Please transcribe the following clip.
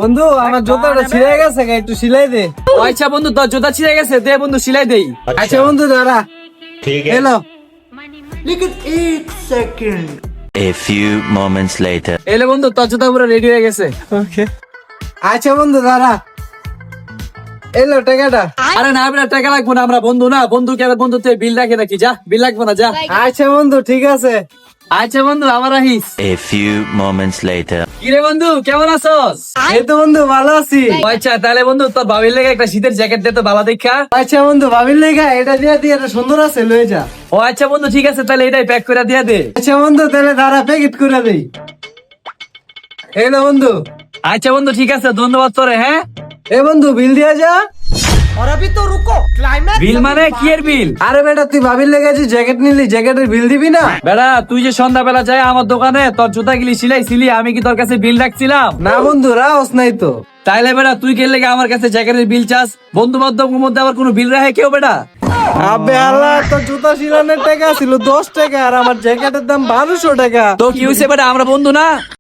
বন্ধু আমার জুতাটা ছিঁড়ে গেছে, একটু সিলাই দে। আচ্ছা বন্ধু, তোর জুতা ছিঁড়ে গেছে, দে বন্ধু সিলাই দেই। আচ্ছা বন্ধু দাঁড়া, ठीक है। এলো। A few moments later. এলে বন্ধু, তোর জুতা পুরো রেডি হয়ে গেছে। আচ্ছা বন্ধু দাঁড়া, এলো টাকাটা। আরে না, আমরা টাকা লাগবো না, আমরা বন্ধু না, বন্ধু কে বন্ধু তুই বিল রাখে নাকি, যা বিল লাগবো না, যা। আচ্ছা বন্ধু ঠিক আছে। আচ্ছা বন্ধু, আবার আহিস। A few moments later. কিরে বন্ধু, কেমন আছোস? এই তো বন্ধু ভালো আছি। আচ্ছা তাহলে বন্ধু, তোর ভাবির লেগে একটা শীতের জ্যাকেট দে তো, ভালো দেখা। আচ্ছা বন্ধু ভাবির লেখা এটা দিয়ে দিয়ে, এটা সুন্দর আছে, লয়ে যা। ও আচ্ছা বন্ধু ঠিক আছে, তাহলে এটাই প্যাক করে দিয়ে দে। আচ্ছা বন্ধু তাহলে দাঁড়া, প্যাকেট করে দেই। এলো বন্ধু। আচ্ছা বন্ধু ঠিক আছে, ধন্যবাদ তোরে। হ্যাঁ, এ বন্ধু বিল দিয়া যা। বিল মানে কি এর বিল? আরে বেটা তুই ভাবির লেগে জ্যাকেট নিলি, জ্যাকেটের বিল দিবি না? বেড়া, তুই যে সন্ধ্যাবেলা যায় আমার দোকানে তোর জুতা গিলি সিলাইছিলি, আমি কি তোর কাছে বিল রাখছিলাম? না বন্ধু রাওস নাই তো। তাইলে বেড়া তুই কে লেগে আমার কাছে জ্যাকেটের বিল চাস? বন্ধু বান্ধবের মধ্যে আবার কোনো বিল রাখে কেউ বেটা? আবে আল্লাহ, তোর জুতা সিলানোর টাকা ছিল 10 টাকা, আর আমার জ্যাকেটের দাম 1200 টাকা। তো কি হয়েছে বেটা, আমরা বন্ধু না?